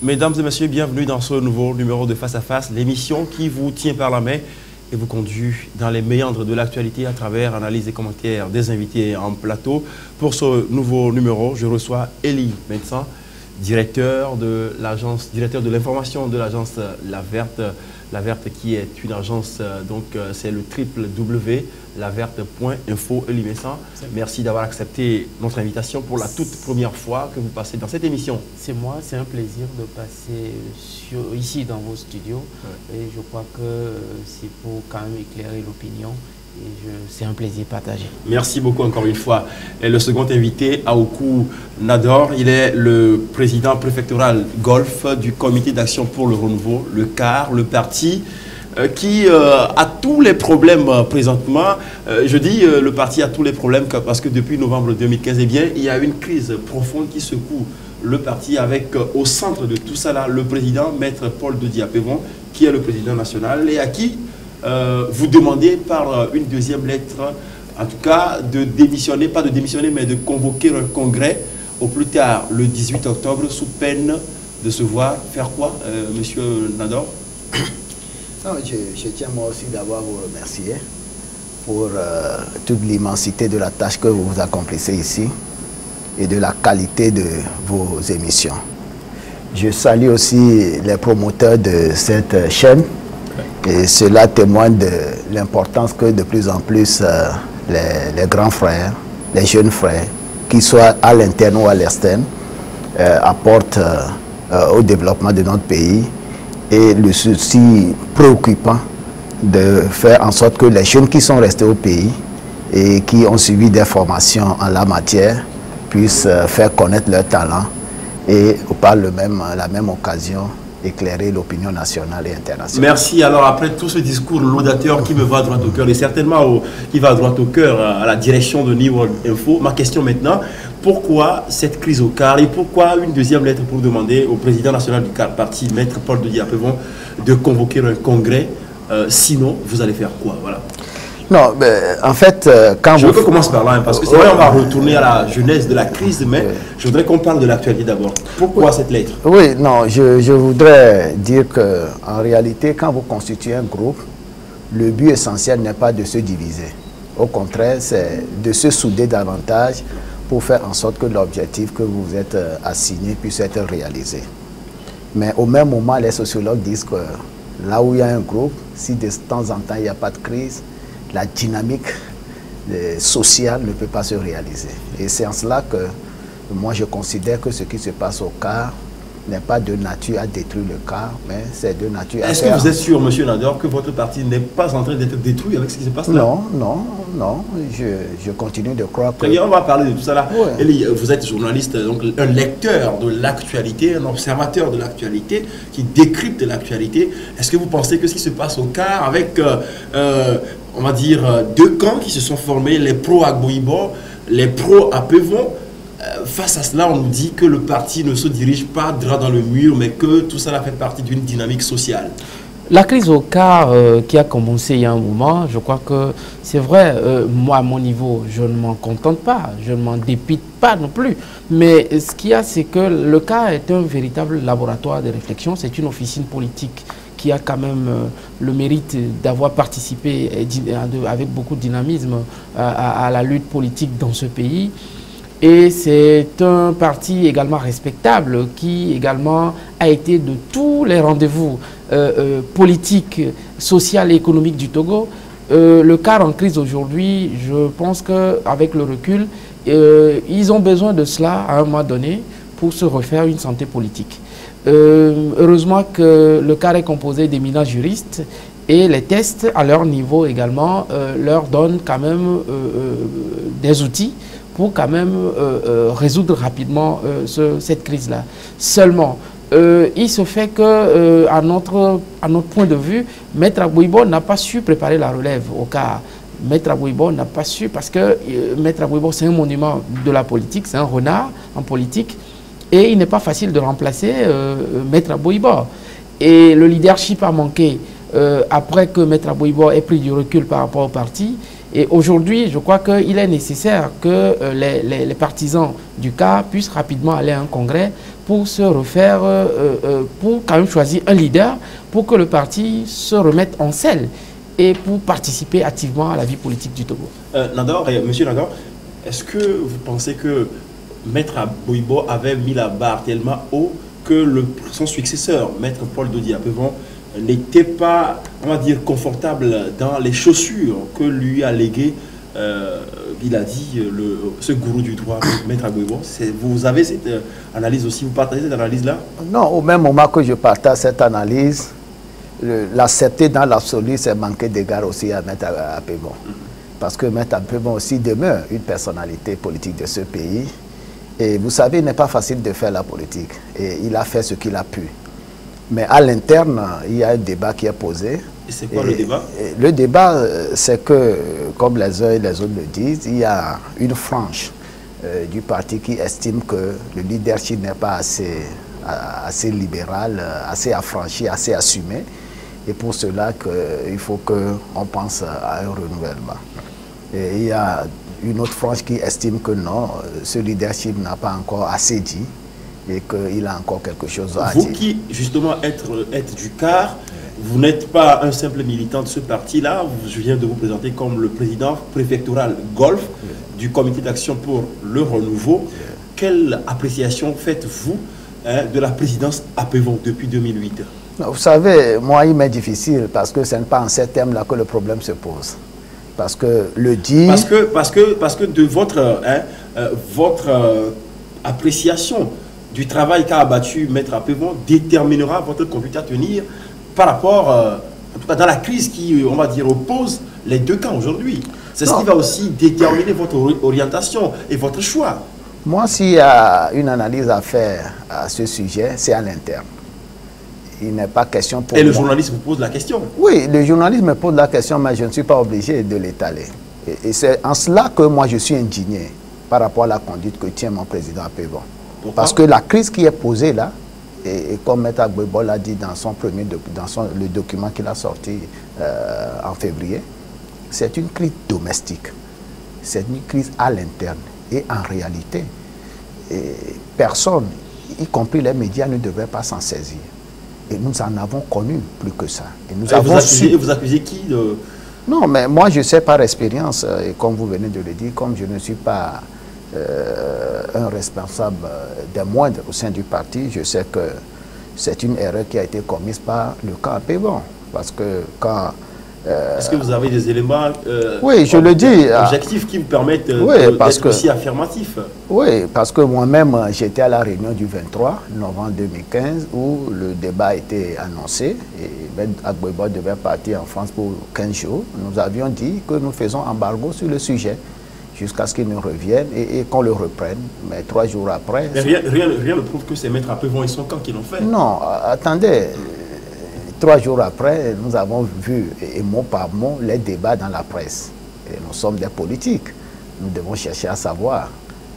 Mesdames et messieurs, bienvenue dans ce nouveau numéro de Face à Face, l'émission qui vous tient par la main et vous conduit dans les méandres de l'actualité à travers analyse et commentaires des invités en plateau. Pour ce nouveau numéro, je reçois Elie Médecin, directeur de l'information de l'agence La Verte. La Verte qui est une agence, donc c'est le www.laverte.info. Elie Médecin, merci d'avoir accepté notre invitation pour la toute première fois que vous passez dans cette émission. C'est moi, c'est un plaisir de passer ici dans vos studios. Ouais. Et je crois que c'est pour quand même éclairer l'opinion. C'est un plaisir partagé. Merci beaucoup encore une fois. Et le second invité, Aoukou Nador, il est le président préfectoral Golfe du Comité d'action pour le renouveau, le CAR, le parti qui a tous les problèmes présentement. Je dis le parti a tous les problèmes parce que depuis novembre 2015, eh bien, il y a une crise profonde qui secoue le parti avec au centre de tout ça là, le président, Maître Paul de Diapévon, qui est le président national et à qui vous demandez par une deuxième lettre, en tout cas, de démissionner, pas de démissionner, mais de convoquer un congrès au plus tard le 18 octobre sous peine de se voir faire quoi, monsieur Nador? Non, je tiens moi aussi d'abord à vous remercier pour toute l'immensité de la tâche que vous accomplissez ici et de la qualité de vos émissions. Je salue aussi les promoteurs de cette chaîne. Et cela témoigne de l'importance que de plus en plus les grands frères, les jeunes frères, qu'ils soient à l'interne ou à l'externe, apportent au développement de notre pays et le souci préoccupant de faire en sorte que les jeunes qui sont restés au pays et qui ont suivi des formations en la matière puissent faire connaître leur talent et par la même occasion éclairer l'opinion nationale et internationale. Merci. Alors après tout ce discours laudateur qui me va droit au cœur et certainement qui va droit au cœur à la direction de New World Info, ma question maintenant, pourquoi cette crise au CAR et pourquoi une deuxième lettre pour demander au président national du CAR parti, Maître Paul de Diapévon, de convoquer un congrès, sinon vous allez faire quoi? Voilà. Non, mais en fait, quand je veux qu'on commence par là, hein, parce que c'est vrai, on va retourner à la genèse de la crise, mais je voudrais qu'on parle de l'actualité d'abord. Pourquoi cette lettre? Oui, non, je voudrais dire qu'en réalité, quand vous constituez un groupe, le but essentiel n'est pas de se diviser. Au contraire, c'est de se souder davantage pour faire en sorte que l'objectif que vous êtes assigné puisse être réalisé. Mais au même moment, les sociologues disent que là où il y a un groupe, si de temps en temps il n'y a pas de crise, la dynamique sociale ne peut pas se réaliser. Et c'est en cela que moi je considère que ce qui se passe au CAR n'est pas de nature à détruire le CAR, mais c'est de nature à... Est-ce que vous êtes sûr, monsieur Nador, que votre parti n'est pas en train d'être détruit avec ce qui se passe là? Non, non, non. Je continue de croire que... Très bien, on va parler de tout ça là. Ouais. Elie, vous êtes journaliste, donc un lecteur de l'actualité, un observateur de l'actualité, qui décrypte l'actualité. Est-ce que vous pensez que ce qui se passe au CAR avec... on va dire, deux camps qui se sont formés, les pro-Agboibo, les pro-Apévon. Face à cela, on nous dit que le parti ne se dirige pas droit dans le mur, mais que tout ça fait partie d'une dynamique sociale. La crise au CAR qui a commencé il y a un moment, je crois que c'est vrai, moi à mon niveau, je ne m'en contente pas, je ne m'en dépite pas non plus. Mais ce qu'il y a, c'est que le CAR est un véritable laboratoire de réflexion, c'est une officine politique qui a quand même le mérite d'avoir participé avec beaucoup de dynamisme à la lutte politique dans ce pays. Et c'est un parti également respectable qui également a été de tous les rendez-vous politiques, sociaux et économiques du Togo. Le CAR en crise aujourd'hui, je pense qu'avec le recul, ils ont besoin de cela à un moment donné pour se refaire une santé politique. Heureusement que le CAR est composé d'éminents juristes et les tests à leur niveau également leur donnent quand même des outils pour quand même résoudre rapidement cette crise-là. Seulement, il se fait que, à notre point de vue, Maître Agboibo n'a pas su préparer la relève au CAR. Maître Agboibo n'a pas su, parce que Maître Agboibo, c'est un monument de la politique, c'est un renard en politique, et il n'est pas facile de remplacer Maître Agboibo. Et le leadership a manqué après que Maître Agboibo ait pris du recul par rapport au parti. Et aujourd'hui, je crois qu'il est nécessaire que les partisans du CAR puissent rapidement aller à un congrès pour se refaire, pour quand même choisir un leader, pour que le parti se remette en selle et pour participer activement à la vie politique du Togo. Monsieur Nador, est-ce que vous pensez que Maître Agboibo avait mis la barre tellement haut que son successeur, Maître Paul Dodi Apevon, n'était pas, on va dire, confortable dans les chaussures que lui a léguées, il a dit, ce gourou du droit, Maître Agboibo? Vous avez cette analyse aussi, vous partagez cette analyse-là? Non, au même moment que je partage cette analyse, l'accepter dans l'absolu, c'est manquer d'égard aussi à Maître Apevon. Parce que Maître Apevon aussi demeure une personnalité politique de ce pays. Et vous savez, il n'est pas facile de faire la politique. Et il a fait ce qu'il a pu. Mais à l'interne, il y a un débat qui est posé. Et c'est quoi le débat? Le débat, c'est que, comme les uns et les autres le disent, il y a une frange du parti qui estime que le leadership n'est pas assez libéral, assez affranchi, assez assumé. Et pour cela, il faut qu'on pense à un renouvellement. Et il y a une autre frange qui estime que non, ce leadership n'a pas encore assez dit et qu'il a encore quelque chose à dire. Vous qui, justement, êtes du CAR, vous n'êtes pas un simple militant de ce parti-là. Je viens de vous présenter comme le président préfectoral Golf du comité d'action pour le renouveau. Quelle appréciation faites-vous de la présidence Apevon depuis 2008? Vous savez, moi, il m'est difficile parce que ce n'est pas en ces termes-là que le problème se pose. Parce que le dire... Parce que de votre appréciation du travail qu'a abattu Maître Apevon déterminera votre conduite à tenir par rapport, en tout cas dans la crise qui, on va dire, oppose les deux camps aujourd'hui. C'est ce qui va aussi déterminer votre orientation et votre choix. Moi, s'il y a une analyse à faire à ce sujet, c'est à l'interne. Il n'est pas question pour moi. Et le journaliste vous pose la question? Oui, le journaliste me pose la question, mais je ne suis pas obligé de l'étaler. Et c'est en cela que moi, je suis indigné par rapport à la conduite que tient mon président Apevon. Parce que la crise qui est posée là, et comme Maître Agboibo l'a dit dans le document qu'il a sorti en février, c'est une crise domestique. C'est une crise à l'interne. Et en réalité, personne, y compris les médias, ne devrait pas s'en saisir. Et nous en avons connu plus que ça. Et nous avons vous accusez qui de... Non, mais moi je sais par expérience, et comme vous venez de le dire, comme je ne suis pas un responsable des moindres au sein du parti, je sais que c'est une erreur qui a été commise par le camp Apevon. Parce que quand... Est-ce que vous avez des éléments oui, je le dis, objectifs qui vous permettent d'être aussi affirmatif? Oui, parce que moi-même, j'étais à la réunion du 23 novembre 2015 où le débat a été annoncé et Ben Agboibo devait partir en France pour 15 jours. Nous avions dit que nous faisons embargo sur le sujet jusqu'à ce qu'il nous revienne et qu'on le reprenne. Mais 3 jours après... Mais rien ne prouve que c'est Maître Apevon et son camp qui l'ont fait. Non, attendez... 3 jours après, nous avons vu, et mot par mot, les débats dans la presse. Et nous sommes des politiques. Nous devons chercher à savoir.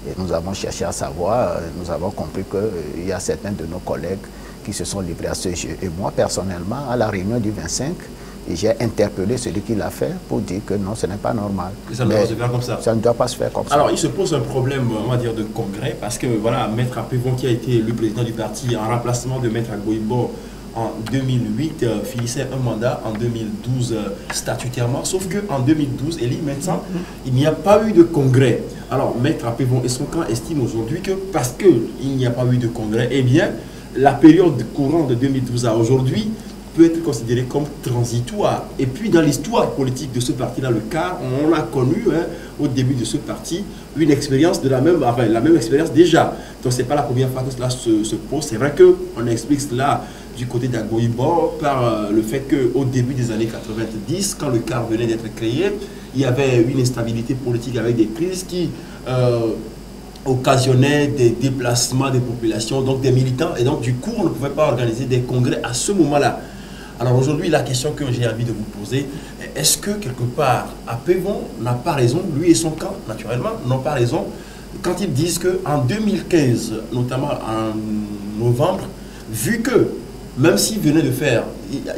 Et nous avons cherché à savoir, nous avons compris qu'il y a certains de nos collègues qui se sont livrés à ce jeu. Et moi, personnellement, à la réunion du 25, j'ai interpellé celui qui l'a fait pour dire que non, ce n'est pas normal. Et ça ne doit pas se faire comme ça. Ça ne doit pas se faire comme ça. Alors, il se pose un problème, on va dire, de congrès, parce que, voilà, Maître Apevon, qui a été élu président du parti en remplacement de Maître Agboibo, en 2008, finissait un mandat en 2012 statutairement, sauf qu'en 2012, maintenant, il n'y a pas eu de congrès. Alors, Maître Apevon et son camp estiment aujourd'hui que parce qu'il n'y a pas eu de congrès, eh bien, la période courante de 2012 à aujourd'hui peut être considérée comme transitoire. Et puis, dans l'histoire politique de ce parti-là, le CAR, on a connu, au début de ce parti, une expérience de la même expérience déjà. Donc, ce n'est pas la première fois que cela se pose. C'est vrai qu'on explique cela du côté d'Agboibo par le fait qu'au début des années 90, quand le CAR venait d'être créé, il y avait une instabilité politique avec des crises qui occasionnaient des déplacements des populations, donc des militants, et donc du coup on ne pouvait pas organiser des congrès à ce moment-là. Alors aujourd'hui, la question que j'ai envie de vous poser, est-ce que quelque part Apevon n'a pas raison, lui et son camp naturellement n'ont pas raison, quand ils disent qu'en 2015, notamment en novembre, vu que même s'il venait de faire,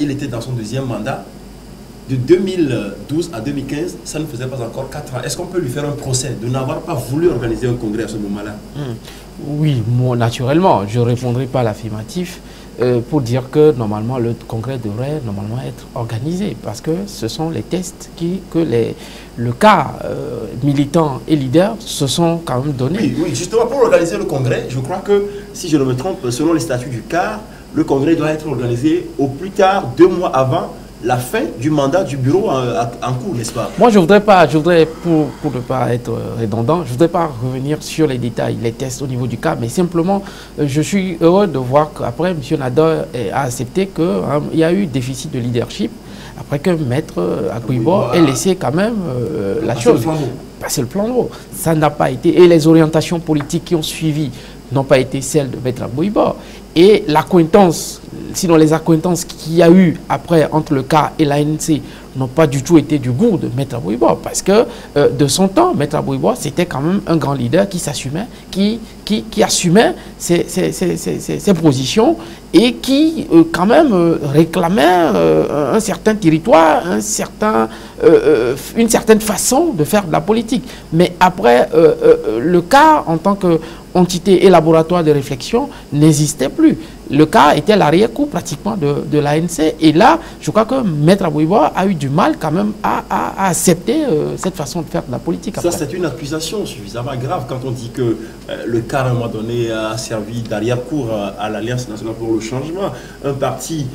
il était dans son 2e mandat, de 2012 à 2015, ça ne faisait pas encore 4 ans. Est-ce qu'on peut lui faire un procès de n'avoir pas voulu organiser un congrès à ce moment-là? Oui, moi, naturellement, je ne répondrai pas à l'affirmatif pour dire que normalement le congrès devrait normalement être organisé parce que ce sont les tests que le cas militant et leader se sont quand même donnés. Oui, oui, justement pour organiser le congrès, je crois que si je ne me trompe, selon les statuts du CAR, le congrès doit être organisé au plus tard 2 mois avant la fin du mandat du bureau en cours, n'est-ce pas? Moi, pour ne pas être redondant, je ne voudrais pas revenir sur les détails, les tests au niveau du cas, mais simplement, je suis heureux de voir qu'après, M. Nador a accepté qu'il y a eu déficit de leadership, après que Maître Akouibo ait laissé quand même la chose. Passer le plan d'eau. Ça n'a pas été, et les orientations politiques qui ont suivi n'ont pas été celles de Maître Akouibo. Et l'accointance, sinon les accointances qu'il y a eu après entre le CAR et l'ANC n'ont pas du tout été du goût de Maître Akouibo. Parce que de son temps, Maître Akouibo, c'était quand même un grand leader qui s'assumait, qui assumait ses positions et qui quand même réclamait un certain territoire, une certaine façon de faire de la politique. Mais après, le CAR en tant qu'entité et laboratoire de réflexion n'existait plus. Le CAR était l'arrière-coup pratiquement de l'ANC. Et là, je crois que Maître Akouibo a eu du mal quand même à accepter cette façon de faire de la politique. Ça, c'est une accusation suffisamment grave quand on dit que le CAR, à un moment donné, a servi d'arrière-cour à l'Alliance nationale pour le changement. Un parti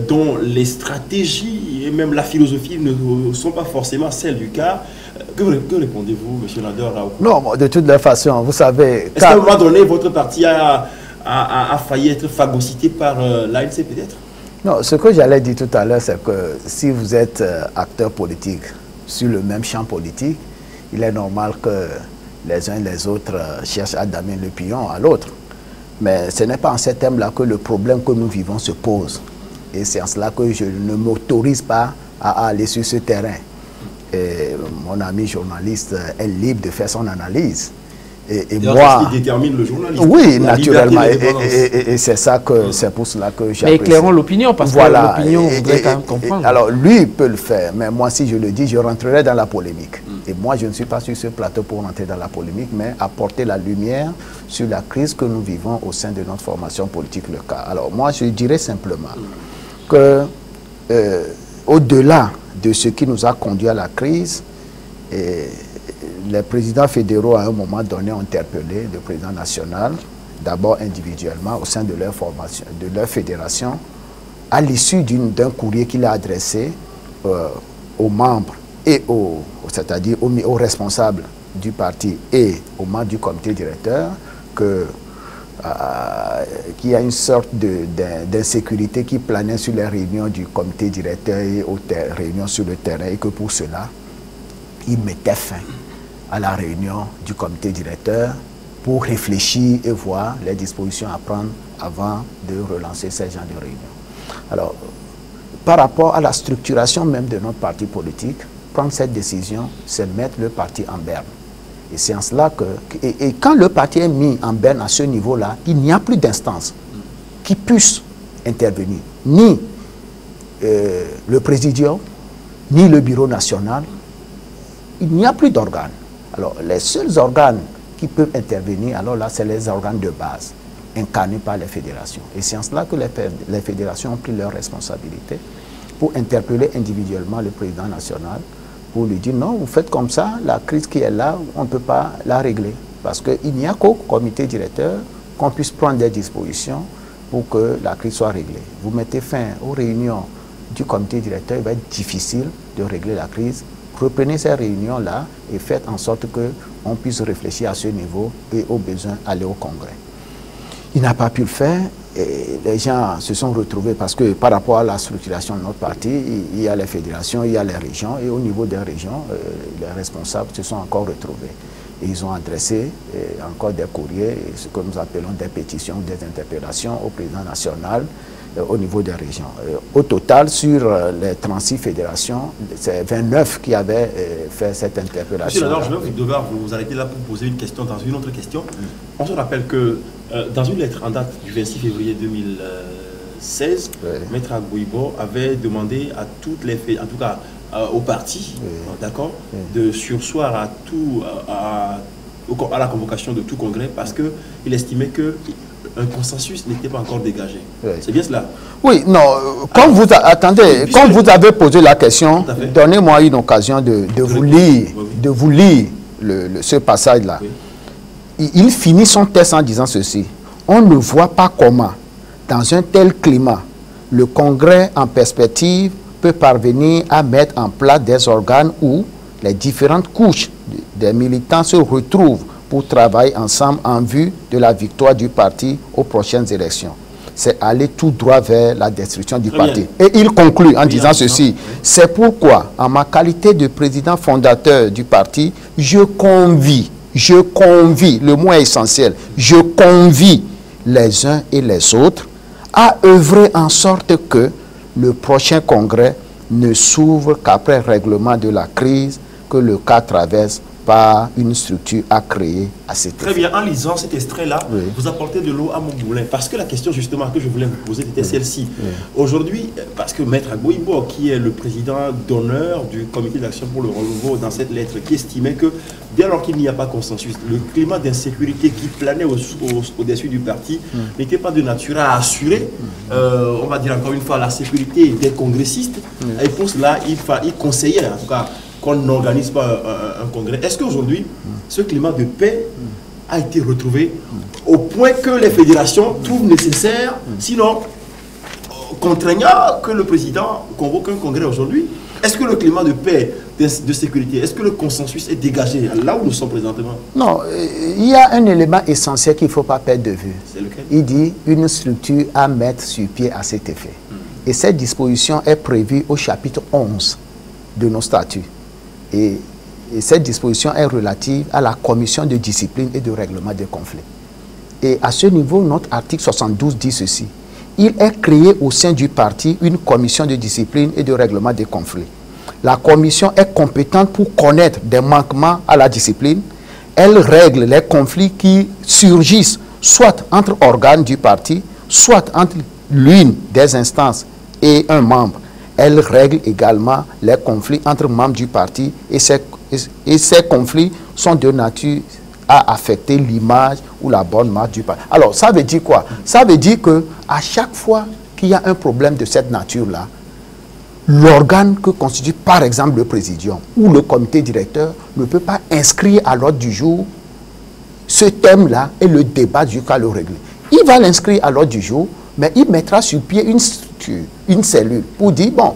dont les stratégies et même la philosophie ne sont pas forcément celles du CAR. Que répondez-vous, M. Nador? Non, de toute façon, vous savez... Est-ce qu'à un moment donné, votre parti a failli être phagocyté par l'ANC peut-être? Non, ce que j'allais dire tout à l'heure, c'est que si vous êtes acteur politique sur le même champ politique, il est normal que les uns et les autres cherchent à damer le pion à l'autre. Mais ce n'est pas en ces termes-là que le problème que nous vivons se pose. Et c'est en cela que je ne m'autorise pas à aller sur ce terrain. Et mon ami journaliste est libre de faire son analyse. Et moi, ce qui détermine le journaliste. Oui, naturellement. Et c'est ça que c'est pour cela que j'apprécie. Mais éclairons l'opinion, parce voilà, que l'opinion voudrait quand même comprendre. Alors, lui peut le faire, mais moi, si je le dis, je rentrerai dans la polémique. Et moi, je ne suis pas sur ce plateau pour rentrer dans la polémique, mais apporter la lumière sur la crise que nous vivons au sein de notre formation politique, le CAR. Alors, moi, je dirais simplement que, au-delà de ce qui nous a conduit à la crise, les présidents fédéraux, à un moment donné, ont interpellé le président national, d'abord individuellement, au sein de leur formation, de leur fédération, à l'issue d'un courrier qu'il a adressé aux membres et c'est-à-dire aux responsables du parti et aux membres du comité directeur, qu'il y a une sorte d'insécurité qui planait sur les réunions du comité directeur et aux réunions sur le terrain, et que pour cela, il mettait fin à la réunion du comité directeur pour réfléchir et voir les dispositions à prendre avant de relancer ces genres de réunions. Alors, par rapport à la structuration même de notre parti politique, prendre cette décision, c'est mettre le parti en berne. Et c'est en cela que... Et quand le parti est mis en berne à ce niveau-là, il n'y a plus d'instance qui puisse intervenir. Ni le présidium, ni le bureau national. Il n'y a plus d'organes. Alors, les seuls organes qui peuvent intervenir, alors là, c'est les organes de base, incarnés par les fédérations. Et c'est en cela que les fédérations ont pris leurs responsabilités pour interpeller individuellement le président national, pour lui dire non, vous faites comme ça, la crise qui est là, on ne peut pas la régler. Parce qu'il n'y a qu'au comité directeur qu'on puisse prendre des dispositions pour que la crise soit réglée. Vous mettez fin aux réunions du comité directeur, il va être difficile de régler la crise. Reprenez ces réunions-là et faites en sorte qu'on puisse réfléchir à ce niveau et au besoin aller au Congrès. Il n'a pas pu le faire et les gens se sont retrouvés parce que par rapport à la structuration de notre parti, il y a les fédérations, il y a les régions et au niveau des régions, les responsables se sont encore retrouvés. Et ils ont adressé encore des courriers, ce que nous appelons des pétitions, des interpellations au président national au niveau des régions. Au total, sur les 36 fédérations, c'est 29 qui avaient fait cette interpellation. Monsieur Nador, je vais devoir vous arrêter là pour poser une question dans une autre question. On se rappelle que dans une lettre en date du 26 février 2016, Maître Agbouibo avait demandé à toutes les en tout cas au parti, d'accord, de surseoir à tout, à la convocation de tout congrès parce qu'il estimait que un consensus n'était pas encore dégagé. C'est bien cela? Oui, non, quand vous attendez, quand vous avez posé la question, donnez-moi une occasion de vous lire ce passage-là. Il finit son texte en disant ceci: on ne voit pas comment, dans un tel climat, le Congrès en perspective peut parvenir à mettre en place des organes où les différentes couches des militants se retrouvent pour travailler ensemble en vue de la victoire du parti aux prochaines élections. C'est aller tout droit vers la destruction du parti. Et il conclut en disant ceci: c'est pourquoi, en ma qualité de président fondateur du parti, je convie, le mot est essentiel, je convie les uns et les autres à œuvrer en sorte que le prochain congrès ne s'ouvre qu'après règlement de la crise que le cas traverse par une structure à créer à cet effet. Très bien, en lisant cet extrait-là, vous apportez de l'eau à mon moulin. Parce que la question justement que je voulais vous poser était celle-ci. Aujourd'hui, parce que Maître Agbouibo, qui est le président d'honneur du comité d'action pour le renouveau, dans cette lettre, qui estimait que dès lors qu'il n'y a pas consensus, le climat d'insécurité qui planait au-dessus du parti n'était pas de nature à assurer, on va dire encore une fois, la sécurité des congressistes. Et pour cela, il conseillait, en tout cas, qu'on n'organise pas un congrès. Est-ce qu'aujourd'hui, ce climat de paix a été retrouvé au point que les fédérations trouvent nécessaire, sinon contraignant, que le président convoque un congrès aujourd'hui? Est-ce que le climat de paix, de sécurité, est-ce que le consensus est dégagé là où nous sommes présentement? Non, il y a un élément essentiel qu'il ne faut pas perdre de vue. C'est lequel? Il dit une structure à mettre sur pied à cet effet. Et cette disposition est prévue au chapitre 11 de nos statuts. Et cette disposition est relative à la commission de discipline et de règlement des conflits. Et à ce niveau, notre article 72 dit ceci: il est créé au sein du parti une commission de discipline et de règlement des conflits. La commission est compétente pour connaître des manquements à la discipline. Elle règle les conflits qui surgissent soit entre organes du parti, soit entre l'une des instances et un membre. Elle règle également les conflits entre membres du parti et ces conflits sont de nature à affecter l'image ou la bonne marche du parti. Alors, ça veut dire quoi? Ça veut dire qu'à chaque fois qu'il y a un problème de cette nature-là, l'organe que constitue par exemple le présidium ou le comité directeur ne peut pas inscrire à l'ordre du jour ce thème-là et le débat jusqu'à le régler. Il va l'inscrire à l'ordre du jour, mais il mettra sur pied une structure, une cellule, pour dire, bon,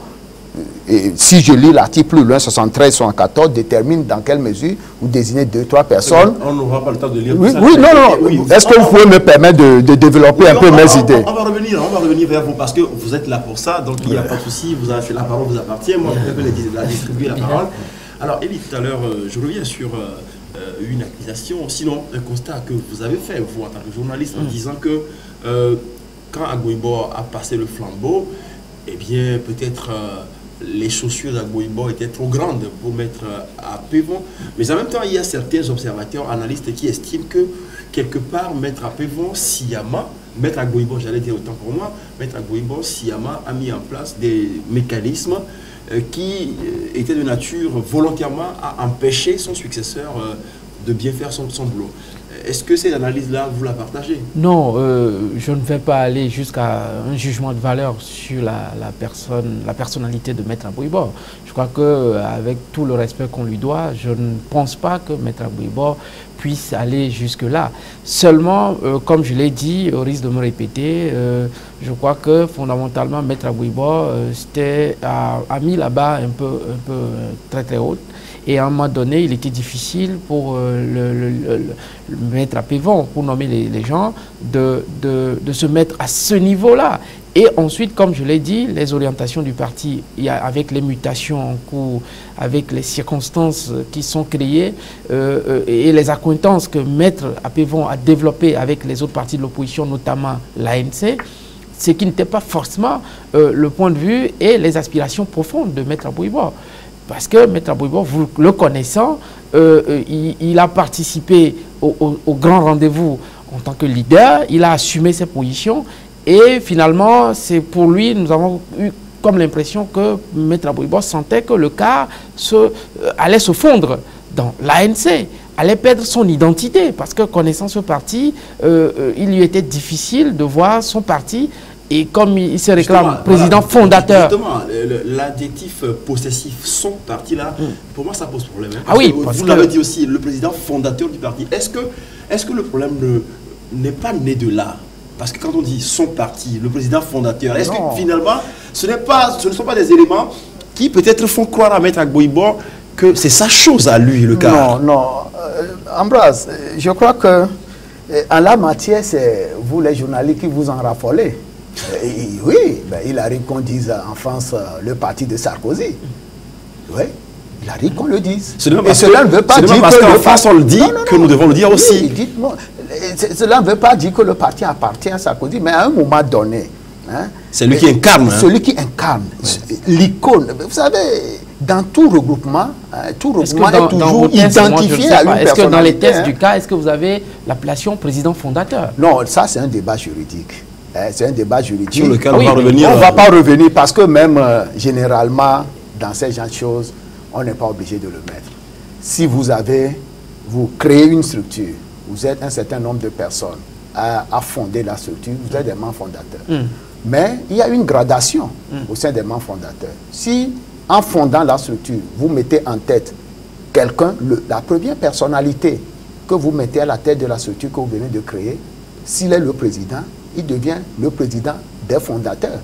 si je lis l'article 73-74, détermine dans quelle mesure vous désignez 2-3 personnes. On n'aura pas le temps de lire oui, tout ça. Oui, non. Est-ce que vous pouvez me permettre de développer un peu mes idées? On va revenir vers vous parce que vous êtes là pour ça, donc il n'y a pas de souci, la parole vous appartient, moi je vais distribuer la parole. Alors Élie, tout à l'heure, je reviens sur une accusation, sinon un constat que vous avez fait, vous en tant que journaliste, en disant que quand Agbouibo a passé le flambeau, eh bien peut-être les chaussures d'Agbouibo étaient trop grandes pour mettre à Pévon. Mais en même temps, il y a certains observateurs, analystes qui estiment que quelque part, Maître Pévon, sciemment, Maître Agbouibo, j'allais dire autant pour moi, Maître Agbouibo, sciemment, a mis en place des mécanismes qui étaient de nature volontairement à empêcher son successeur de bien faire son boulot. Est-ce que cette analyse-là, vous la partagez? Non, je ne vais pas aller jusqu'à un jugement de valeur sur la personnalité de Maître Agbouibo. Je crois qu'avec tout le respect qu'on lui doit, je ne pense pas que Maître Agbouibo puisse aller jusque-là. Seulement, comme je l'ai dit, au risque de me répéter, je crois que fondamentalement, Maître Agbouibo a mis la barre un peu très très haute. Et à un moment donné, il était difficile pour le mettre à Pévon, pour nommer les gens, de se mettre à ce niveau-là. Et ensuite, comme je l'ai dit, les orientations du parti, avec les mutations en cours, avec les circonstances qui sont créées et les accointances que Maître Pévon a développées avec les autres partis de l'opposition, notamment l'ANC, ce qui n'était pas forcément le point de vue et les aspirations profondes de Maître Agbouibo. Parce que Maître Agbouibo, vous le connaissant, il a participé au grand rendez-vous en tant que leader, il a assumé ses positions Et finalement, c'est pour lui, nous avons eu comme l'impression que Maître Aboibo sentait que le CAR allait se fondre dans l'ANC, allait perdre son identité, parce que connaissant ce parti, il lui était difficile de voir son parti, et comme il se réclame président fondateur. Justement, l'adjectif possessif, son parti là, pour moi ça pose problème. Hein, ah oui, parce que vous l'avez dit aussi, le président fondateur du parti. Est-ce que le problème n'est pas né de là? Parce que quand on dit son parti, le président fondateur, est-ce que finalement ce ne sont pas des éléments qui peut-être font croire à Maître Aboibo que c'est sa chose à lui, le cas? Non, Ambroise, je crois que en la matière, c'est vous les journalistes qui vous en raffolez. Oui, ben, il arrive qu'on dise en France le parti de Sarkozy. Oui, il arrive qu'on le dise. Et cela ne veut pas dire que qu'en France on le dit, que nous devons le dire aussi. Cela ne veut pas dire que le parti appartient à Sarkozy, mais à un moment donné, hein, c'est lui qui incarne. Celui qui incarne, l'icône. Vous savez, dans tout regroupement est toujours identifié à une personnalité. Est-ce que dans les tests du cas, est-ce que vous avez l'appellation président fondateur? Non, ça c'est un débat juridique. C'est un débat juridique. Sur lequel on va revenir. On ne va pas revenir parce que même généralement, dans ces genres de choses, on n'est pas obligé de le mettre. Si vous créez une structure, vous êtes un certain nombre de personnes à fonder la structure, vous êtes des membres fondateurs. Mais il y a une gradation au sein des membres fondateurs. Si, en fondant la structure, vous mettez en tête quelqu'un, la première personnalité que vous mettez à la tête de la structure que vous venez de créer, s'il est le président, il devient le président des fondateurs.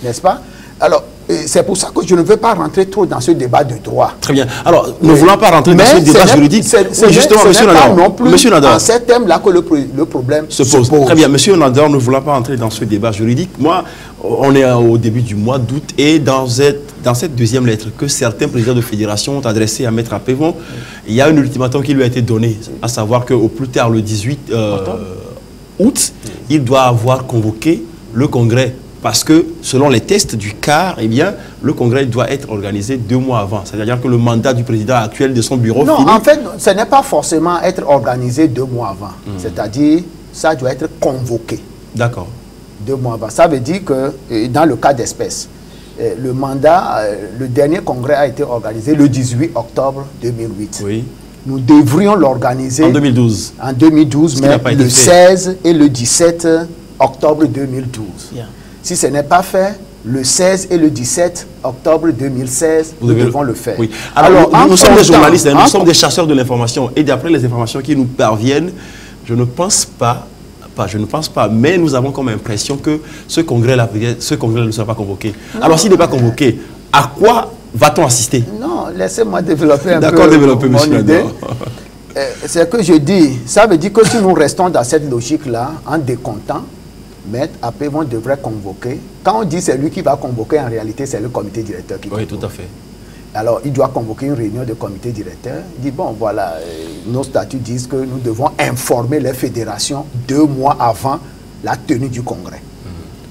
N'est-ce pas? Alors, c'est pour ça que je ne veux pas rentrer trop dans ce débat de droit. Très bien. Alors, ne voulant pas rentrer dans ce débat juridique, justement, M. Nador, dans ces thèmes-là que le problème se pose. Très bien. M. Nador, ne voulant pas rentrer dans ce débat juridique, moi, on est au début du mois d'août et dans cette deuxième lettre que certains présidents de fédération ont adressée à Maître Apévon, il y a un ultimatum qui lui a été donné, à savoir qu'au plus tard, le 18 août, il doit avoir convoqué le congrès. Parce que, selon les tests du CAR, eh bien, le congrès doit être organisé 2 mois avant. C'est-à-dire que le mandat du président actuel de son bureau finit. Non, en fait, ce n'est pas forcément être organisé 2 mois avant. C'est-à-dire, ça doit être convoqué. D'accord. 2 mois avant. Ça veut dire que, dans le cas d'espèce, le mandat, le dernier congrès a été organisé le 18 octobre 2008. Oui. Nous devrions l'organiser en 2012. En 2012, mais le 16 et le 17 octobre 2012. Yeah. Si ce n'est pas fait, le 16 et le 17 octobre 2016, nous devons le faire. Oui. Alors nous sommes des journalistes, nous sommes des chasseurs de l'information. Et d'après les informations qui nous parviennent, je ne pense pas, mais nous avons comme impression que ce congrès-là ne sera pas convoqué. Non. Alors s'il n'est pas convoqué, à quoi va-t-on assister? Non, laissez-moi développer un peu mon idée. C'est que je dis, ça veut dire que si nous restons dans cette logique-là, en décomptant, Maître Apévon devrait convoquer. Quand on dit c'est lui qui va convoquer, en réalité, c'est le comité directeur qui convoque. Oui, tout à fait. Alors, il doit convoquer une réunion de comité directeur. Il dit, bon, voilà, nos statuts disent que nous devons informer les fédérations 2 mois avant la tenue du congrès.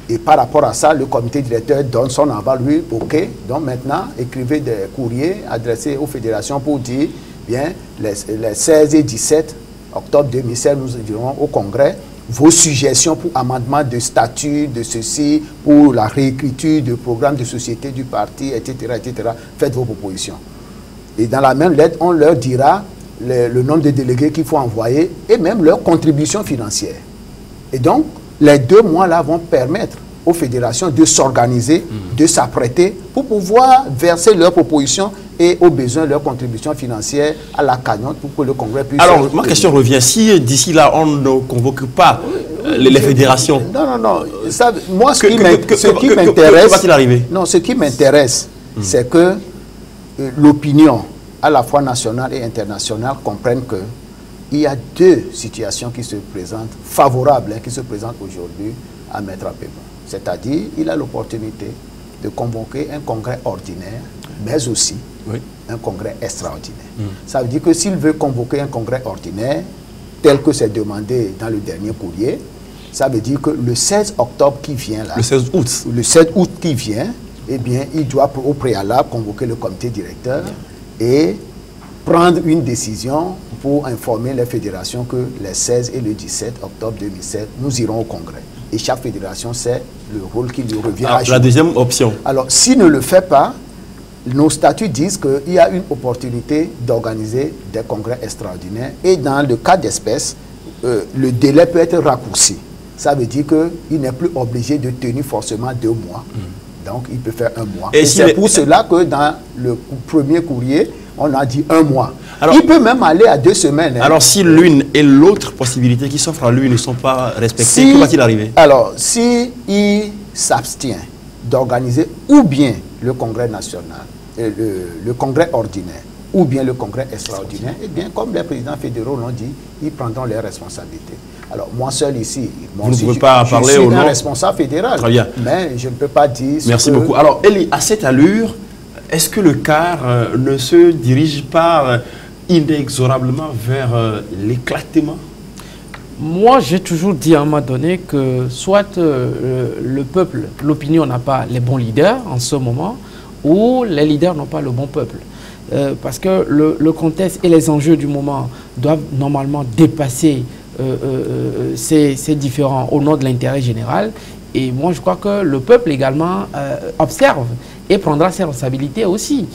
Et par rapport à ça, le comité directeur donne son aval, lui, OK. Donc maintenant, écrivez des courriers adressés aux fédérations pour dire, bien, les 16 et 17 octobre 2016, nous dirons au congrès, vos suggestions pour amendement de statut, de ceci, pour la réécriture du programme de société du parti, etc., etc. Faites vos propositions. Et dans la même lettre, on leur dira le nombre de délégués qu'il faut envoyer et même leur contribution financière. Et donc, les 2 mois-là vont permettre aux fédérations de s'organiser, de s'apprêter pour pouvoir verser leurs propositions et aux besoins leur contribution financière à la cagnotte pour que le congrès puisse... Alors, ma question revient. Si d'ici là, on ne convoque pas les fédérations... Non. Ça, moi, ce qui m'intéresse... Que va-t-il arriver? Non, ce qui m'intéresse, c'est que l'opinion, à la fois nationale et internationale, comprenne qu'il y a 2 situations qui se présentent, favorables, qui se présentent aujourd'hui à Maître Apévon. C'est-à-dire, il a l'opportunité de convoquer un congrès ordinaire, mais aussi un congrès extraordinaire. Ça veut dire que s'il veut convoquer un congrès ordinaire, tel que c'est demandé dans le dernier courrier, ça veut dire que le 16 octobre qui vient là... Le 16 août. Le 16 août qui vient, eh bien, il doit au préalable convoquer le comité directeur et prendre une décision pour informer les fédérations que les 16 et le 17 octobre 2007, nous irons au congrès. Et chaque fédération sait le rôle qui lui revient à jouer. La deuxième option. Alors, s'il ne le fait pas, nos statuts disent qu'il y a une opportunité d'organiser des congrès extraordinaires. Et dans le cas d'espèce, le délai peut être raccourci. Ça veut dire qu'il n'est plus obligé de tenir forcément 2 mois. Donc, il peut faire 1 mois. Et c'est pour cela que dans le premier courrier, on a dit 1 mois. Alors, il peut même aller à 2 semaines. Hein. Alors, si l'une et l'autre possibilité qui s'offre à lui ne sont pas respectées, que va-t-il arriver? Alors, s'il s'abstient d'organiser ou bien le congrès national, le congrès ordinaire, ou bien le congrès extraordinaire, eh bien, comme les présidents fédéraux l'ont dit, ils prendront leurs responsabilités. Alors, moi seul ici, vous ne pouvez pas parler je au suis nom un responsable fédéral. Très bien. Mais je ne peux pas dire... Merci beaucoup. Alors, Elie, à cette allure, est-ce que le CAR ne se dirige pas inexorablement vers l'éclatement? Moi, j'ai toujours dit à un moment donné que soit le peuple, l'opinion n'a pas les bons leaders en ce moment, ou les leaders n'ont pas le bon peuple. Parce que le contexte et les enjeux du moment doivent normalement dépasser ces différents au nom de l'intérêt général. Et moi, je crois que le peuple également observe et prendra ses responsabilités aussi.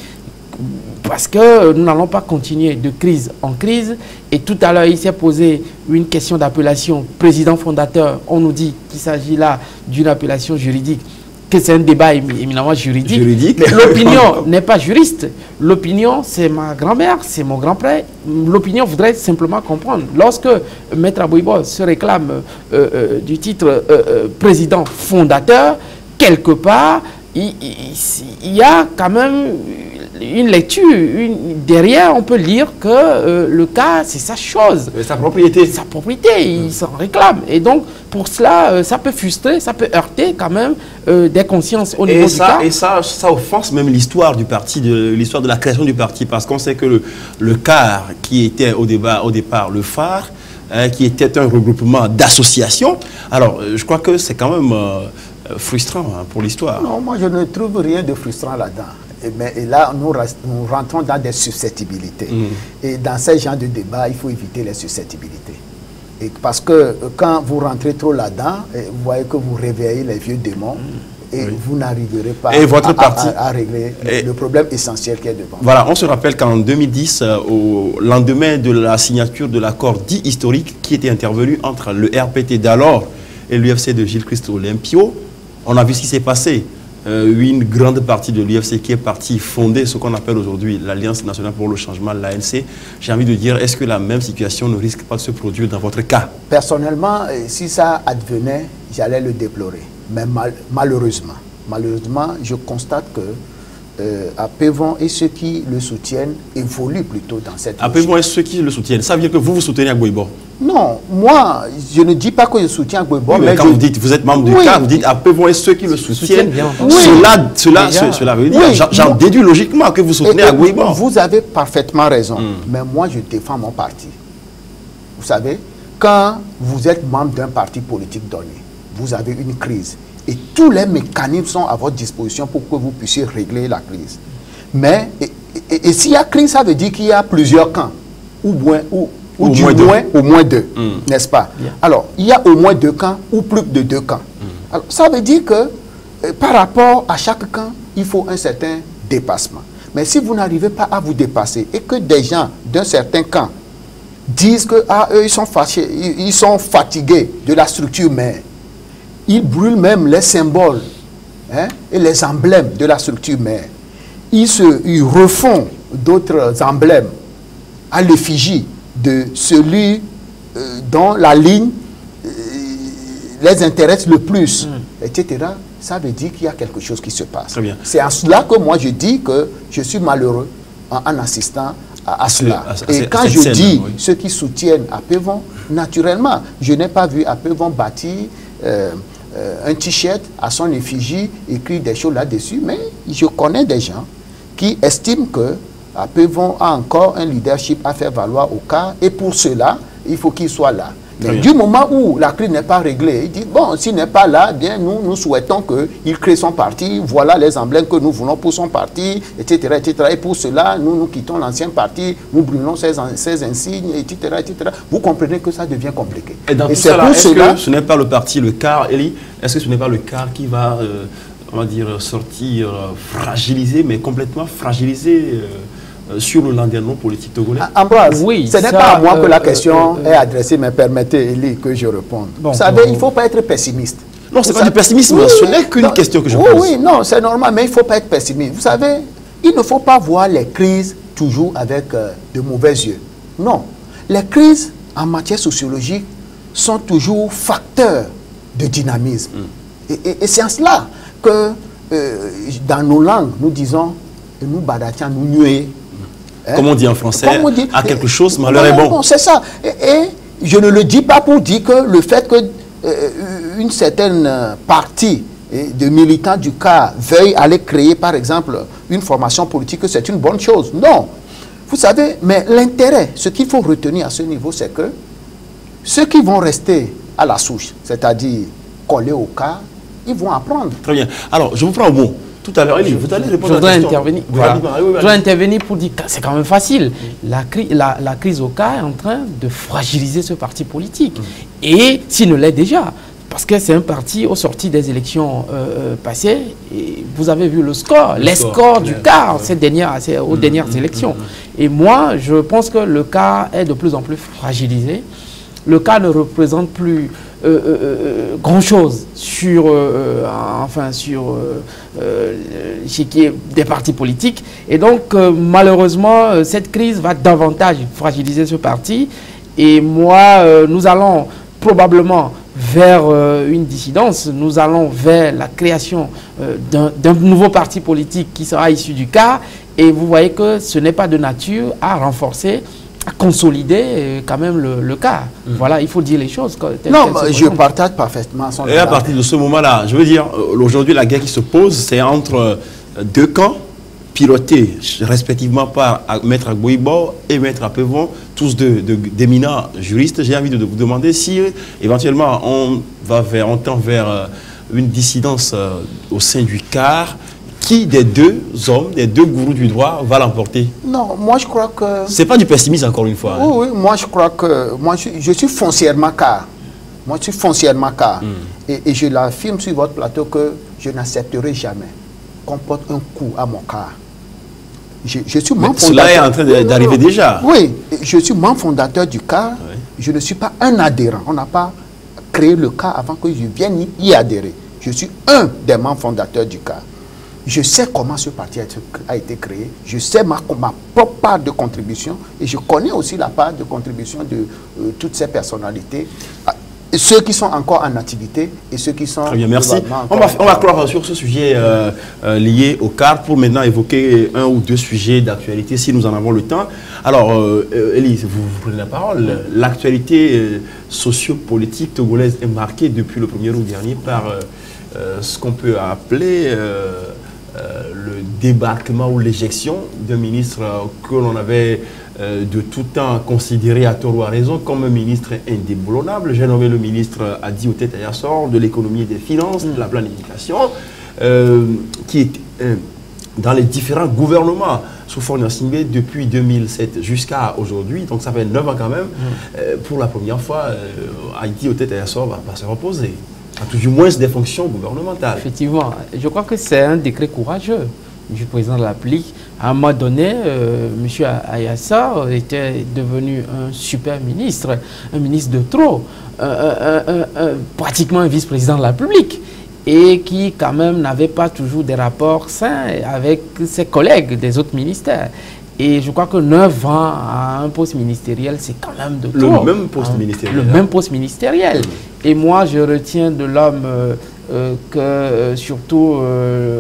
Parce que nous n'allons pas continuer de crise en crise. Et tout à l'heure, il s'est posé une question d'appellation président fondateur. On nous dit qu'il s'agit là d'une appellation juridique, que c'est un débat éminemment juridique. Mais l'opinion n'est pas juriste. L'opinion, c'est ma grand-mère, c'est mon grand-père. L'opinion voudrait simplement comprendre. Lorsque Maître Abouibo se réclame du titre président fondateur, quelque part, il y a quand même une lecture. Derrière, on peut lire que le cas, c'est sa chose. Sa propriété. Sa propriété, il s'en réclame. Et donc, pour cela, ça peut frustrer, ça peut heurter quand même des consciences au niveau du cas. Et ça offense même l'histoire du parti, l'histoire de la création du parti, parce qu'on sait que le CAR, qui était au départ le phare, qui était un regroupement d'associations, alors je crois que c'est quand même frustrant pour l'histoire. Non, moi je ne trouve rien de frustrant là-dedans. Mais là, nous rentrons dans des susceptibilités. Et dans ce genre de débat, il faut éviter les susceptibilités. Et parce que quand vous rentrez trop là-dedans, vous voyez que vous réveillez les vieux démons et vous n'arriverez pas à régler le problème essentiel qui est devant. Voilà, on se rappelle qu'en 2010, au lendemain de la signature de l'accord dit historique qui était intervenu entre le RPT d'alors et l'UFC de Gilles-Christ Olympio, on a vu ce qui s'est passé. Une grande partie de l'UFC qui est partie fonder ce qu'on appelle aujourd'hui l'Alliance nationale pour le changement, l'ANC. J'ai envie de dire, est-ce que la même situation ne risque pas de se produire dans votre cas? Personnellement, si ça advenait, j'allais le déplorer. Mais malheureusement, je constate que Apevon et ceux qui le soutiennent évoluent plutôt dans cette logique. Apevon et ceux qui le soutiennent, ça veut dire que vous soutenez Agboibo? Non, moi, je ne dis pas que je soutiens Agboibo. Oui, mais quand vous dites, vous êtes membre du CAR, vous dites Apevon et ceux qui le soutiennent. Cela veut dire, j'en déduis logiquement que vous soutenez Agboibo. Vous avez parfaitement raison, mais moi je défends mon parti. Vous savez, quand vous êtes membre d'un parti politique donné, vous avez une crise. Et tous les mécanismes sont à votre disposition pour que vous puissiez régler la crise. Mais, et s'il y a crise, ça veut dire qu'il y a plusieurs camps, ou du moins au moins 2, n'est-ce pas? Alors, il y a au moins 2 camps, ou plus de 2 camps. Alors, ça veut dire que, par rapport à chaque camp, il faut un certain dépassement. Mais si vous n'arrivez pas à vous dépasser, et que des gens d'un certain camp disent que, eux, ils sont fâchés, ils sont fatigués de la structure mère, ils brûlent même les symboles et les emblèmes de la structure mère. Ils refont d'autres emblèmes à l'effigie de celui dont la ligne les intéresse le plus, etc. Ça veut dire qu'il y a quelque chose qui se passe. C'est à cela que moi je dis que je suis malheureux en assistant à cela. Et quand je dis ceux qui soutiennent Apevon, naturellement, je n'ai pas vu Apevon bâtir un t-shirt à son effigie, écrit des choses là-dessus, mais je connais des gens qui estiment que Apevon a encore un leadership à faire valoir au CAR, et pour cela, il faut qu'il soit là. Mais du moment où la crise n'est pas réglée, il dit, bon, s'il n'est pas là, bien, nous souhaitons qu'il crée son parti, voilà les emblèmes que nous voulons pour son parti, etc., etc. Et pour cela, nous quittons l'ancien parti, nous brûlons ces insignes, etc., etc. Vous comprenez que ça devient compliqué. Et dans tout ça, est-ce que ce n'est pas le parti, le CAR, Eli, est-ce que ce n'est pas le CAR qui va, on va dire, sortir fragilisé, mais complètement fragilisé sur le landerneau politique togolais? Ambroise, oui, ce n'est pas à moi que la question est adressée, mais permettez, Eli, que je réponde. Bon, vous savez, il ne faut pas être pessimiste. Non, ce n'est pas du pessimisme, oui, ce n'est qu'une question que je pose. Oui, non, c'est normal, mais il ne faut pas être pessimiste. Vous savez, il ne faut pas voir les crises toujours avec de mauvais yeux. Non, les crises en matière sociologique sont toujours facteurs de dynamisme. Et c'est en cela que dans nos langues, nous disons, nous badatiens, nous nués. Comme on dit en français, à quelque chose, malheur est bon. Non, c'est ça. Et je ne le dis pas pour dire que le fait que une certaine partie de militants du CAR veuille aller créer, par exemple, une formation politique, c'est une bonne chose. Non. Vous savez, mais l'intérêt, ce qu'il faut retenir à ce niveau, c'est que ceux qui vont rester à la souche, c'est-à-dire collés au CAR, ils vont apprendre. Très bien. Alors, je vous prends au mot. Tout à l'heure, vous allez répondre je à la question. Intervenir. Voilà. Je dois intervenir pour dire que c'est quand même facile. La crise au CAR est en train de fragiliser ce parti politique. Et s'il ne l'est déjà, parce que c'est un parti aux sorties des élections passées, et vous avez vu le score, les scores du CAR aux dernières élections. Et moi, je pense que le CAR est de plus en plus fragilisé. Le CAR ne représente plus grand-chose sur, des partis politiques. Et donc, malheureusement, cette crise va davantage fragiliser ce parti. Et moi, nous allons probablement vers une dissidence, nous allons vers la création d'un nouveau parti politique qui sera issu du CAR. Et vous voyez que ce n'est pas de nature à renforcer, à consolider quand même le CAR. Voilà, il faut dire les choses. Non, je partage parfaitement son Et à partir de ce moment-là, je veux dire, aujourd'hui, la guerre qui se pose, c'est entre deux camps, pilotés respectivement par Maître Agboibo et Maître Apevon, tous d'éminents juristes. J'ai envie de vous demander si, éventuellement, on tend vers une dissidence au sein du CAR. Qui des deux hommes, des deux gourous du droit va l'emporter? Non, moi je crois que... C'est pas du pessimisme encore une fois. Oui, oui, moi je crois que... Moi je suis foncièrement CAR. Moi je suis foncièrement CAR. Et je l'affirme sur votre plateau que je n'accepterai jamais qu'on porte un coup à mon CAR. Je suis membre fondateur... Cela est en train d'arriver déjà. Oui, je suis membre fondateur du CAR. Oui. Je ne suis pas un adhérent. On n'a pas créé le CAR avant que je vienne y adhérer. Je suis un des membres fondateurs du CAR. Je sais comment ce parti a été créé, je sais ma propre part de contribution et je connais aussi la part de contribution de toutes ces personnalités, ceux qui sont encore en activité et ceux qui sont... Très bien, merci. On va clore sur ce sujet lié au CAR pour maintenant évoquer un ou deux sujets d'actualité si nous en avons le temps. Alors, Élise, vous prenez la parole. L'actualité sociopolitique togolaise est marquée depuis le 1er août dernier par ce qu'on peut appeler... le débarquement ou l'éjection d'un ministre que l'on avait de tout temps considéré à tort ou à raison comme un ministre indéboulonnable. J'ai nommé le ministre Adi Otet Ayassor de l'économie et des finances, de la planification, qui est dans les différents gouvernements sous Faure Gnassingbé depuis 2007 jusqu'à aujourd'hui. Donc ça fait 9 ans quand même. Pour la première fois, Adi Otet Ayassor va pas se reposer. Du moins des fonctions gouvernementales. Effectivement, je crois que c'est un décret courageux du président de la République. À un moment donné, M. Ayassor était devenu un super ministre, un ministre de trop, pratiquement un vice-président de la République, et qui quand même n'avait pas toujours des rapports sains avec ses collègues des autres ministères. Et je crois que 9 ans à un poste ministériel, c'est quand même de trop. Le même poste ministériel. Le même poste ministériel. Et moi, je retiens de l'homme surtout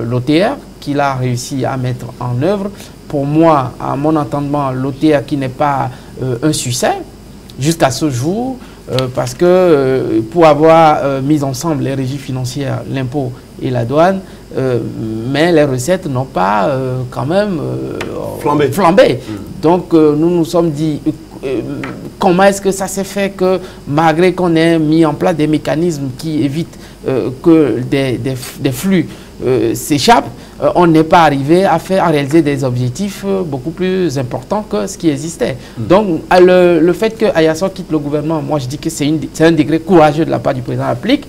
l'OTR, qu'il a réussi à mettre en œuvre. Pour moi, à mon entendement, l'OTR qui n'est pas un succès jusqu'à ce jour, parce que pour avoir mis ensemble les régies financières, l'impôt et la douane, mais les recettes n'ont pas quand même flambé. Donc nous nous sommes dit, comment est-ce que ça s'est fait que malgré qu'on ait mis en place des mécanismes qui évitent que des flux s'échappent, on n'est pas arrivé à réaliser des objectifs beaucoup plus importants que ce qui existait. Donc, le fait que Ayassor quitte le gouvernement, moi je dis que c'est un degré courageux de la part du président de la République.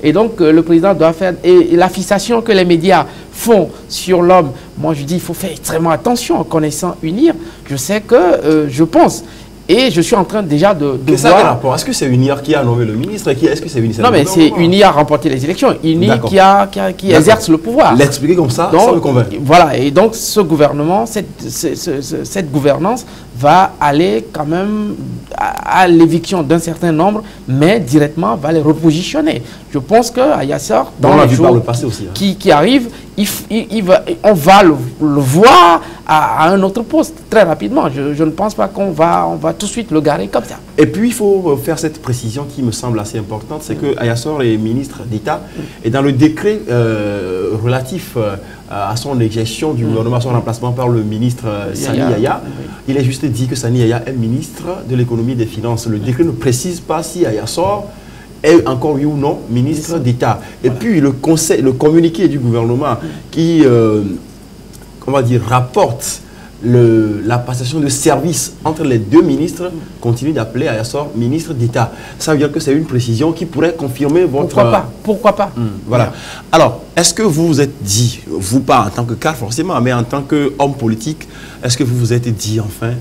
Et donc, le président doit faire... Et la fixation que les médias font sur l'homme, moi je dis il faut faire extrêmement attention en connaissant UNIR. Je sais que, je pense... Et je suis en train déjà de voir... Quel rapport? Est-ce que c'est UNIR qui a nommé le ministre? Est-ce que c'est UNIR? Non, mais c'est UNIR a remporté les élections. UNIR qui exerce le pouvoir. L'expliquer comme ça, donc, ça me convainc. Voilà, et donc ce gouvernement, cette gouvernance va aller quand même à l'éviction d'un certain nombre, mais directement va les repositionner. Je pense qu'Ayassor, dans les jours qui arrivent, on va le voir à un autre poste très rapidement. Je ne pense pas qu'on va tout de suite le garer comme ça. Et puis il faut faire cette précision qui me semble assez importante, c'est que Ayassor est ministre d'État et dans le décret relatif à son gestion du gouvernement, son remplacement par le ministre Sani Yaya, il est juste dit que Sani Yaya est ministre de l'économie et des finances. Le décret ne précise pas si Ayassor est encore oui ou non ministre d'État. Et puis le communiqué du gouvernement qui, on va dire, rapporte la passation de service entre les deux ministres continue d'appeler Ayassor ministre d'État. Ça veut dire que c'est une précision qui pourrait confirmer votre... Pourquoi pas voilà. Alors, est-ce que vous vous êtes dit, vous pas en tant que cadre forcément, mais en tant qu'homme politique, est-ce que vous vous êtes dit enfin,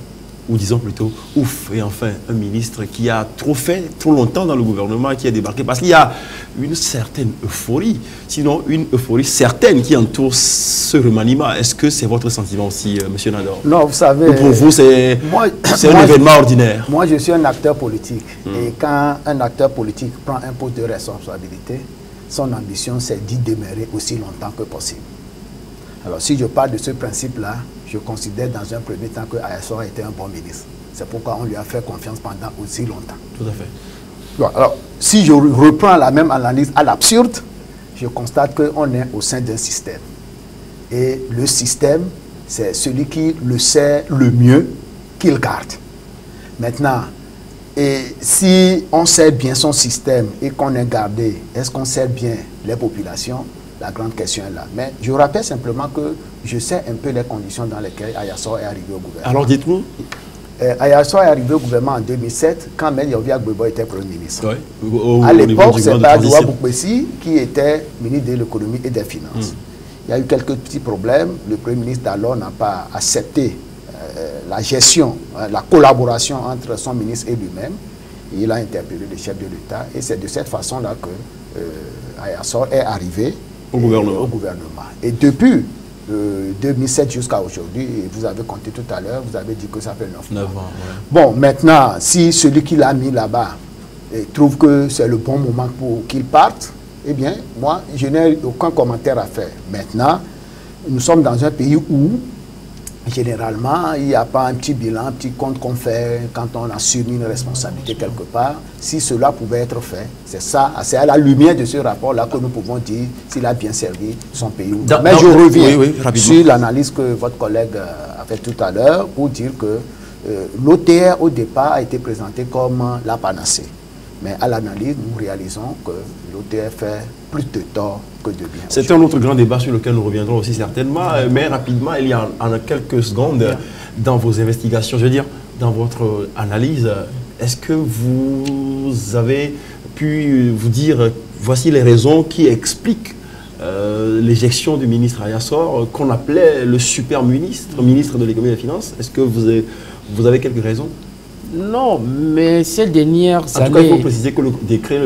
ou disons plutôt, ouf, et enfin un ministre qui a trop fait, trop longtemps dans le gouvernement, qui a débarqué, parce qu'il y a une certaine euphorie, sinon une euphorie certaine qui entoure ce remaniement. Est-ce que c'est votre sentiment aussi, monsieur Nador? Non, vous savez... Ou pour vous, c'est un événement ordinaire? Moi, je suis un acteur politique. Et quand un acteur politique prend un poste de responsabilité, son ambition, c'est d'y demeurer aussi longtemps que possible. Alors, si je parle de ce principe-là, je considère dans un premier temps que Ayassor a été un bon ministre. C'est pourquoi on lui a fait confiance pendant aussi longtemps. Tout à fait. Bon, alors, si je reprends la même analyse à l'absurde, je constate qu'on est au sein d'un système. Et le système, c'est celui qui le sait le mieux qu'il garde. Maintenant, et si on sait bien son système et qu'on est gardé, est-ce qu'on sait bien les populations? La grande question est là. Mais je rappelle simplement que je sais un peu les conditions dans lesquelles Ayassor est arrivé au gouvernement. Alors dites-nous. Ayassor est arrivé au gouvernement en 2007 quand Yoviak Gbebo était Premier ministre. Oui, à l'époque, c'est Badoua Boukbessi qui était ministre de l'économie et des finances. Il y a eu quelques petits problèmes. Le Premier ministre d'alors n'a pas accepté la gestion, la collaboration entre son ministre et lui-même. Il a interpellé le chef de l'État et c'est de cette façon-là que Ayassor est arrivé au gouvernement. Et depuis 2007 jusqu'à aujourd'hui, vous avez compté tout à l'heure, vous avez dit que ça fait 9 ans. Ouais. Bon, maintenant, si celui qui l'a mis là-bas trouve que c'est le bon moment pour qu'il parte, eh bien, moi, je n'ai aucun commentaire à faire. Maintenant, nous sommes dans un pays où, généralement, il n'y a pas un petit bilan, un petit compte qu'on fait quand on assume une responsabilité quelque part. Si cela pouvait être fait, c'est à la lumière de ce rapport-là que nous pouvons dire s'il a bien servi son pays. Mais je reviens sur l'analyse que votre collègue a fait tout à l'heure pour dire que l'OTR au départ a été présenté comme la panacée. Mais à l'analyse, nous réalisons que l'OTR fait plus de tort que de bien. C'est un autre grand débat sur lequel nous reviendrons aussi certainement, mais rapidement, il y a en quelques secondes, dans vos investigations, je veux dire, dans votre analyse, est-ce que vous avez pu vous dire, voici les raisons qui expliquent l'éjection du ministre Ayassor, qu'on appelait le super ministre, ministre de l'économie et des finances? Est-ce que vous avez quelques raisons? Non, mais ces dernières années... En tout cas, il faut préciser que le décret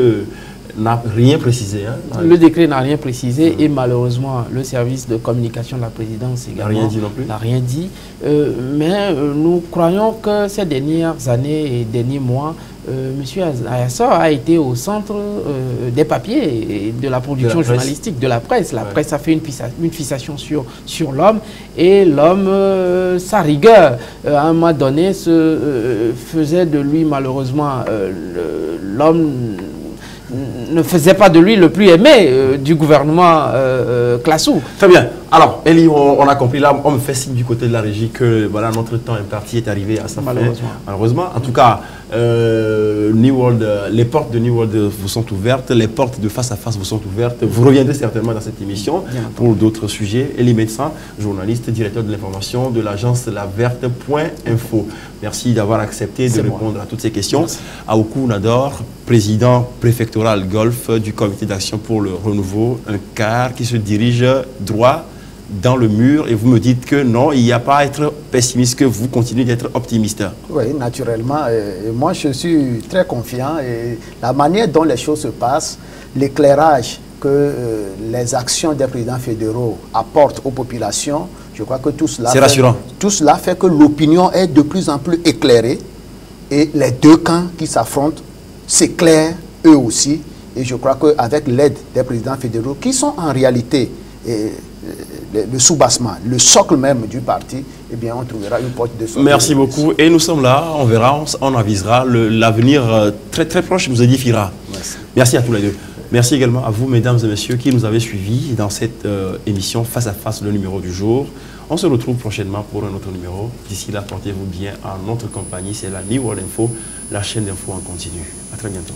n'a rien précisé. Hein. Le décret n'a rien précisé et malheureusement, le service de communication de la présidence également n'a rien dit non plus. N'a rien dit. Mais nous croyons que ces dernières années et derniers mois, M. Ayassor a été au centre des papiers et de la production journalistique, de la presse. La presse a fait une fixation sur l'homme et l'homme, sa rigueur, à un moment donné, faisait de lui malheureusement l'homme ne faisait pas de lui le plus aimé du gouvernement Classou. Très bien. Alors, Elie, on a compris là, on me fait signe du côté de la régie que voilà, notre temps imparti est arrivé à sa fin. Malheureusement. En tout cas, New World, les portes de New World vous sont ouvertes, les portes de Face à Face vous sont ouvertes. Vous reviendrez certainement dans cette émission pour d'autres sujets. Elie Médecin, journaliste, directeur de l'information de l'agence laverte.info. Merci d'avoir accepté de répondre à toutes ces questions. Merci. Aoukou Nador, président préfectoral Golf du comité d'action pour le renouveau, un quart qui se dirige droit dans le mur, et vous me dites que non, il n'y a pas à être pessimiste, que vous continuez d'être optimiste. Oui, naturellement. Et moi, je suis très confiant, et la manière dont les choses se passent, l'éclairage que les actions des présidents fédéraux apportent aux populations, je crois que tout cela, tout cela fait que l'opinion est de plus en plus éclairée, et les deux camps qui s'affrontent s'éclairent eux aussi. Et je crois qu'avec l'aide des présidents fédéraux, qui sont en réalité le soubassement, le socle même du parti, eh bien, on trouvera une porte de sortie. Merci beaucoup. Et nous sommes là, on verra, on avisera. L'avenir très très proche nous édifiera. Merci. Merci à tous les deux. Merci également à vous, mesdames et messieurs, qui nous avez suivis dans cette émission Face à Face, le numéro du jour. On se retrouve prochainement pour un autre numéro. D'ici là, portez-vous bien en notre compagnie. C'est la New World Info, la chaîne d'info en continu. À très bientôt.